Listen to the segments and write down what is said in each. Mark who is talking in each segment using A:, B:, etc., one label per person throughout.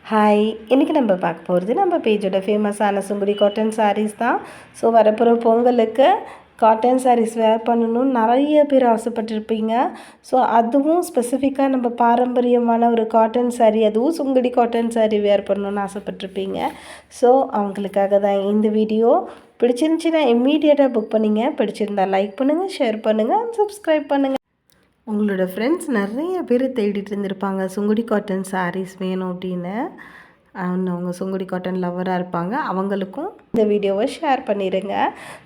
A: Hi, இன்றைக்கி நம்ம பார்க்க போகிறது நம்ம பேஜோட ஃபேமஸான சுங்குடி காட்டன் சாரீஸ் தான். ஸோ வரப்போகிற பொங்கலுக்கு காட்டன் சாரீஸ் வேர் பண்ணணும்னு நிறைய பேர் ஆசைப்பட்டிருப்பீங்க. ஸோ அதுவும் ஸ்பெசிஃபிக்காக நம்ம பாரம்பரியமான ஒரு காட்டன் சாரீ, அதுவும் சுங்குடி காட்டன் சாரீ வேர் பண்ணணுன்னு ஆசைப்பட்டிருப்பீங்க. ஸோ அவங்களுக்காக தான் இந்த வீடியோ. பிடிச்சிருந்துச்சின்னா இம்மீடியட்டாக புக் பண்ணிங்க. பிடிச்சிருந்தா லைக் பண்ணுங்கள், ஷேர் பண்ணுங்கள், சப்ஸ்கிரைப் பண்ணுங்கள். உங்களோட ஃப்ரெண்ட்ஸ் நிறைய பேர் தேடிட்டு இருந்திருப்பாங்க சுங்குடி காட்டன் சாரீஸ் வேணும் அப்படின்னு. அவங்க சுங்குடி காட்டன் லவராக இருப்பாங்க. அவங்களுக்கும் இந்த வீடியோவை ஷேர் பண்ணிடுங்க.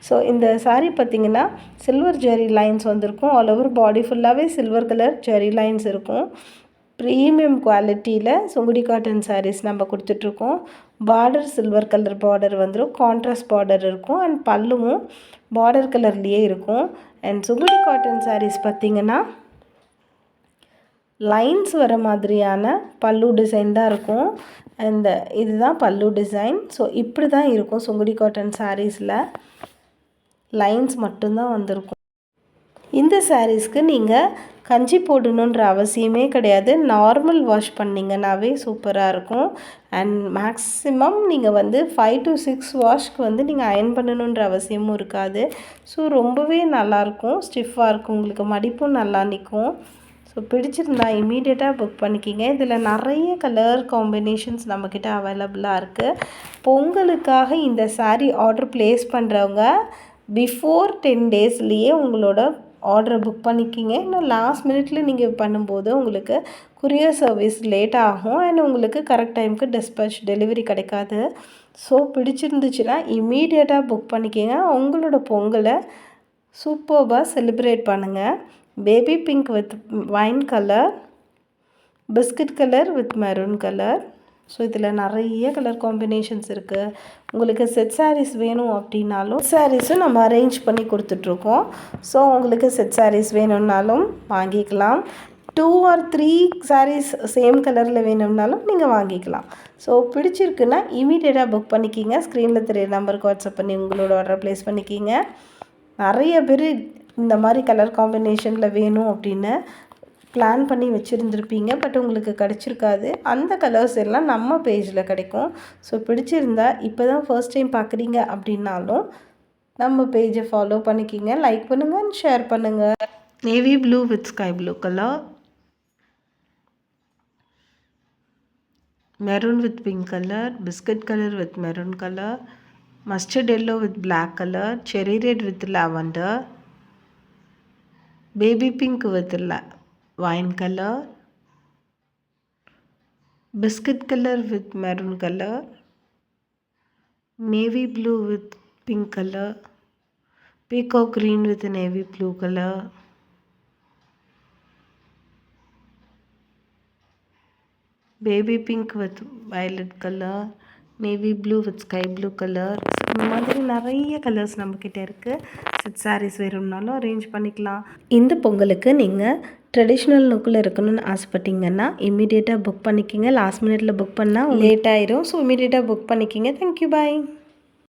A: ஸோ இந்த சாரீ பார்த்திங்கன்னா சில்வர் ஜெரி லைன்ஸ் வந்திருக்கும். ஆல் ஓவர் பாடி ஃபுல்லாகவே சில்வர் கலர் ஜெரி லைன்ஸ் இருக்கும். ப்ரீமியம் குவாலிட்டியில் சுங்குடி காட்டன் சாரீஸ் நம்ம கொடுத்துட்ருக்கோம். பார்டர் சில்வர் கலர் பார்டர் வந்துடும். கான்ட்ராஸ்ட் பார்டர் இருக்கும். அண்ட் பல்லுவும் பார்டர் கலர்லேயே இருக்கும். அண்ட் சுங்குடி காட்டன் சாரீஸ் பார்த்திங்கன்னா லைன்ஸ் வர மாதிரியான பல்லு டிசைன் தான் இருக்கும். அந்த இதுதான் பல்லு டிசைன். ஸோ இப்படி தான் இருக்கும் சுங்குடி காட்டன் சாரீஸில். லைன்ஸ் மட்டும்தான் வந்திருக்கும். இந்த சாரீஸ்க்கு நீங்கள் கஞ்சி போடணுன்ற அவசியமே கிடையாது. நார்மல் வாஷ் பண்ணிங்கன்னாவே சூப்பராக இருக்கும். அண்ட் மேக்ஸிமம் நீங்கள் 5 to 6 வாஷ்க்கு நீங்கள் அயர்ன் பண்ணணுன்ற அவசியமும் இருக்காது. ஸோ ரொம்பவே நல்லாயிருக்கும். ஸ்டிஃபாக இருக்கும். உங்களுக்கு மடிப்பும் நல்லா நிற்கும். ஸோ பிடிச்சிருந்தா இம்மீடியட்டாக புக் பண்ணிக்கிங்க. இதில் நிறைய கலர் காம்பினேஷன்ஸ் நம்மக்கிட்ட அவைலபிளாக இருக்குது. பொங்கலுக்காக இந்த சாரீ ஆர்டர் ப்ளேஸ் பண்ணுறவங்க பிஃபோர் 10 டேஸ்லேயே உங்களோட ஆர்டரை புக் பண்ணிக்கிங்க. இன்னும் லாஸ்ட் மினிட்ல நீங்கள் பண்ணும்போது உங்களுக்கு குரியர் சர்வீஸ் லேட் ஆகும். அண்ட் உங்களுக்கு கரெக்ட் டைமுக்கு டிஸ்பேச் டெலிவரி கிடைக்காது. ஸோ பிடிச்சிருந்துச்சுன்னா இம்மீடியட்டாக புக் பண்ணிக்கிங்க. உங்களோட பொங்கலை சூப்பர்பாக செலிப்ரேட் பண்ணுங்கள். Baby pink with wine colour, biscuit colour with maroon colour. So இதில் நிறைய கலர் காம்பினேஷன்ஸ் இருக்குது. உங்களுக்கு செட் சாரீஸ் வேணும் அப்படின்னாலும் சாரீஸும் நம்ம அரேஞ்ச் பண்ணி கொடுத்துட்ருக்கோம். ஸோ உங்களுக்கு செட் சாரீஸ் வேணும்னாலும் வாங்கிக்கலாம். 2 or 3 சாரீஸ் சேம் கலரில் வேணும்னாலும் நீங்கள் வாங்கிக்கலாம். ஸோ பிடிச்சிருக்குன்னா இமீடியட்டாக புக் பண்ணிக்கிங்க. ஸ்க்ரீனில் தெரியுற நம்பருக்கு வாட்ஸ்அப் பண்ணி உங்களோட ஆர்டர் ப்ளேஸ் பண்ணிக்கிங்க. நிறைய பேர் இந்த மாதிரி கலர் காம்பினேஷனில் வேணும் அப்படின்னு பிளான் பண்ணி வச்சுருந்துருப்பீங்க. பட் உங்களுக்கு கிடச்சிருக்காது. அந்த கலர்ஸ் எல்லாம் நம்ம பேஜில் கிடைக்கும். ஸோ பிடிச்சிருந்தா இப்போ தான் ஃபர்ஸ்ட் டைம் பார்க்குறீங்க அப்படின்னாலும் நம்ம பேஜை ஃபாலோ பண்ணிக்கிங்க. லைக் பண்ணுங்கள் அண்ட் ஷேர் பண்ணுங்கள். Navy blue with sky blue colour, maroon with pink colour, biscuit colour with maroon colour, mustard yellow with black colour, cherry red with lavender, baby pink with wine color, biscuit color with maroon color, navy blue with pink color, peacock green with navy blue color, baby pink with violet color, navy blue with sky blue colour. இந்த மாதிரி நிறைய colours நம்மக்கிட்ட இருக்குது. Set saris வேணும்னாலும் arrange பண்ணிக்கலாம். இந்த பொங்கலுக்கு நீங்கள் ட்ரெடிஷ்னல் லுக்கில் இருக்கணும்னு ஆசைப்பட்டீங்கன்னா இம்மீடியட்டாக புக் பண்ணிக்கிங்க. லாஸ்ட் மினிட்ல புக் பண்ணால் லேட் ஆயிரும். ஸோ இம்மீடியட்டாக புக் பண்ணிக்கிங்க. தேங்க்யூ, பாய்.